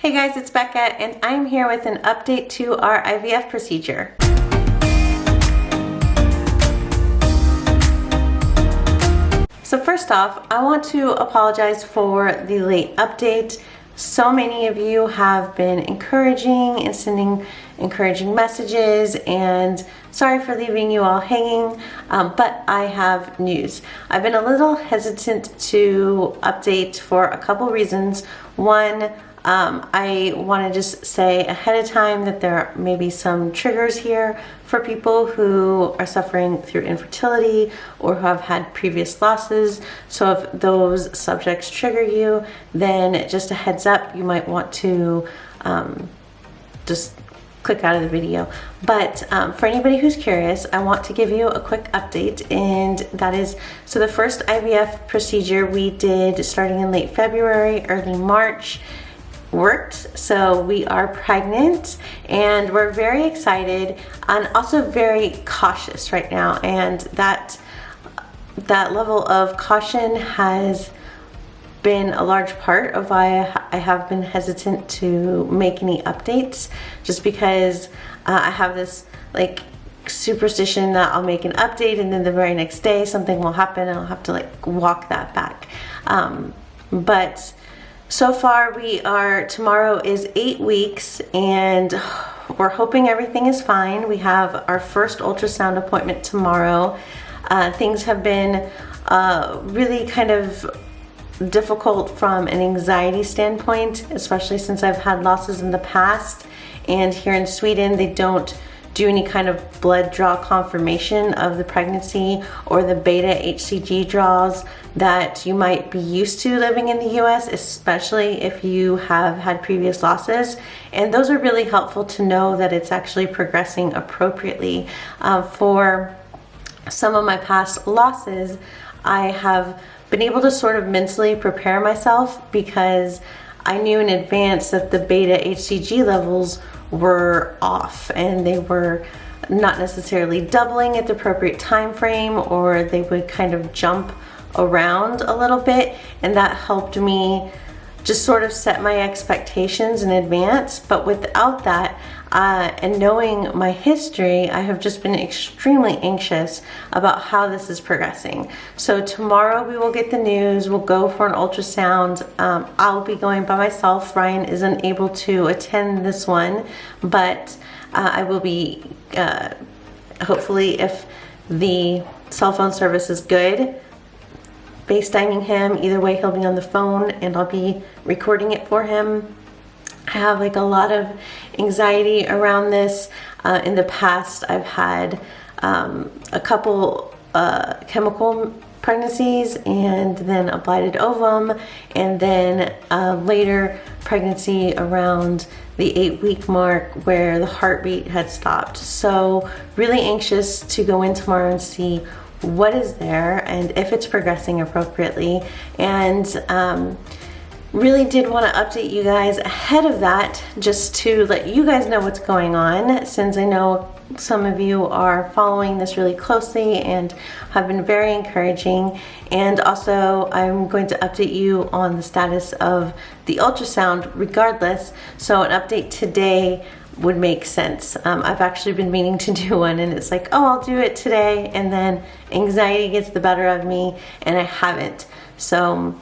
Hey guys, it's Becca and I'm here with an update to our IVF procedure. So first off, I want to apologize for the late update. So many of you have been encouraging and sending encouraging messages, and sorry for leaving you all hanging, but I have news. I've been a little hesitant to update for a couple reasons. One, I want to just say ahead of time that there may be some triggers here for people who are suffering through infertility or who have had previous losses. So if those subjects trigger you, then just a heads up, you might want to just click out of the video. But for anybody who's curious, I want to give you a quick update, and that is, so the first IVF procedure we did starting in late February, early March, worked. So we are pregnant and we're very excited and also very cautious right now, and that level of caution has been a large part of why I have been hesitant to make any updates, just because I have this like superstition that I'll make an update and then the very next day something will happen and I'll have to like walk that back. But so far tomorrow is 8 weeks and we're hoping everything is fine. We have our first ultrasound appointment tomorrow. Things have been really kind of difficult from an anxiety standpoint, especially since I've had losses in the past, and here in Sweden they don't do any kind of blood draw confirmation of the pregnancy or the beta HCG draws that you might be used to living in the US, especially if you have had previous losses. And those are really helpful to know that it's actually progressing appropriately. For some of my past losses, I have been able to sort of mentally prepare myself because I knew in advance that the beta HCG levels were off and they were not necessarily doubling at the appropriate time frame, or they would kind of jump around a little bit, and that helped me just sort of set my expectations in advance. But without that, and knowing my history, I have just been extremely anxious about how this is progressing. So tomorrow we will get the news, we'll go for an ultrasound. I'll be going by myself. Ryan isn't able to attend this one, but I will be, hopefully if the cell phone service is good, FaceTiming him. Either way, he'll be on the phone and I'll be recording it for him. I have like a lot of anxiety around this. In the past, I've had a couple chemical pregnancies and then a blighted ovum, and then later pregnancy around the 8-week mark where the heartbeat had stopped. So really anxious to go in tomorrow and see what is there and if it's progressing appropriately, and really did want to update you guys ahead of that, just to let you guys know what's going on, since I know some of you are following this really closely and have been very encouraging. And also I'm going to update you on the status of the ultrasound regardless, so an update today would make sense. I've actually been meaning to do one, and it's like, oh, I'll do it today, and then anxiety gets the better of me and I haven't. So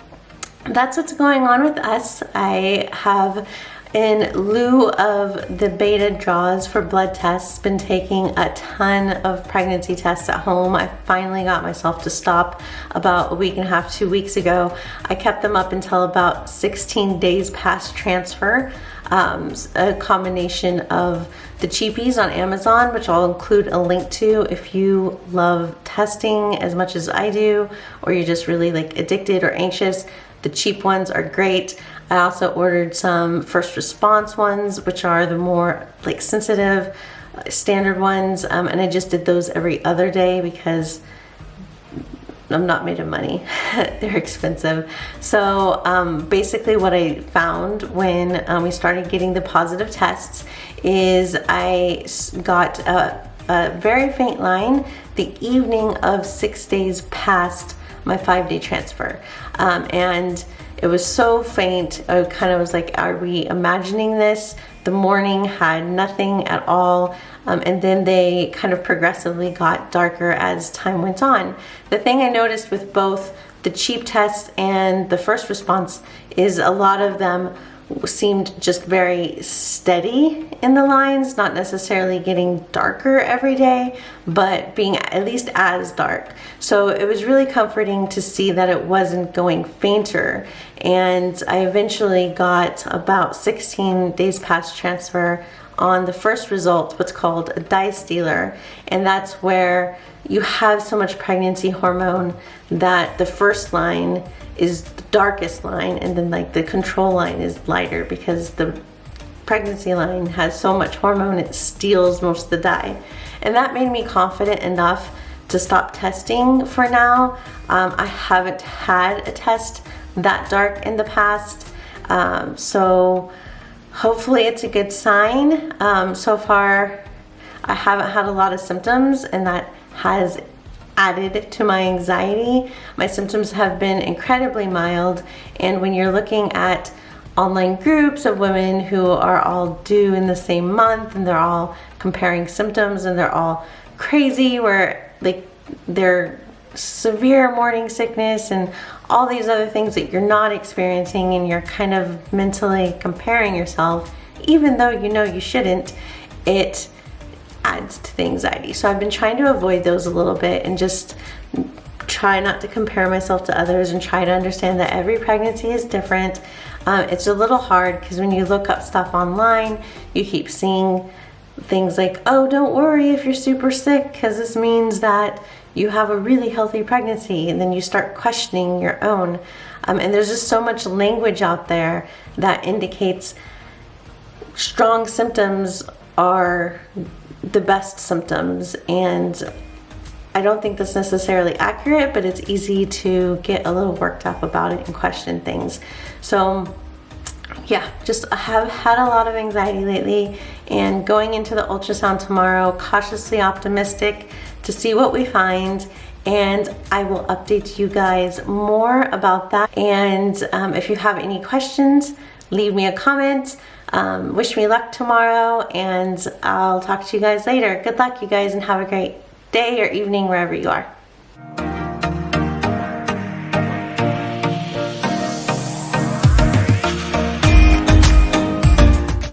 that's what's going on with us. I have, in lieu of the beta draws for blood tests, been taking a ton of pregnancy tests at home. I finally got myself to stop about a week and a half, 2 weeks ago. I kept them up until about 16 days past transfer. A combination of the cheapies on Amazon, which I'll include a link to if you love testing as much as I do, or you're just really like addicted or anxious. The cheap ones are great. I also ordered some first response ones, which are the more like sensitive standard ones, and I just did those every other day because I'm not made of money. They're expensive. So basically what I found when we started getting the positive tests is I got a very faint line the evening of 6 days past my 5-day transfer. And It was so faint. I kind of was like, are we imagining this? The morning had nothing at all. And then they kind of progressively got darker as time went on. The thing I noticed with both the cheap tests and the first response is a lot of them seemed just very steady in the lines, not necessarily getting darker every day, but being at least as dark. So it was really comforting to see that it wasn't going fainter. And I eventually got about 16 days past transfer on the first result, what's called a distealer, and that's where you have so much pregnancy hormone that the first line is the darkest line, and then like the control line is lighter, because the pregnancy line has so much hormone it steals most of the dye. And that made me confident enough to stop testing for now. I haven't had a test that dark in the past, so hopefully it's a good sign. So far I haven't had a lot of symptoms, and that has added to my anxiety. My symptoms have been incredibly mild, and when you're looking at online groups of women who are all due in the same month, and they're all comparing symptoms, and they're all crazy, where like they're severe morning sickness and all these other things that you're not experiencing, and you're kind of mentally comparing yourself, even though you know you shouldn't, it adds to the anxiety. So I've been trying to avoid those a little bit and just try not to compare myself to others, and try to understand that every pregnancy is different. It's a little hard because when you look up stuff online, you keep seeing things like, oh, don't worry if you're super sick, because this means that you have a really healthy pregnancy, and then you start questioning your own. And there's just so much language out there that indicates strong symptoms are the best symptoms, and I don't think that's necessarily accurate, but it's easy to get a little worked up about it and question things. So yeah, I have had a lot of anxiety lately, and going into the ultrasound tomorrow, cautiously optimistic to see what we find, and I will update you guys more about that. And if you have any questions, leave me a comment. Wish me luck tomorrow, and I'll talk to you guys later. Good luck, you guys, and have a great day or evening wherever you are.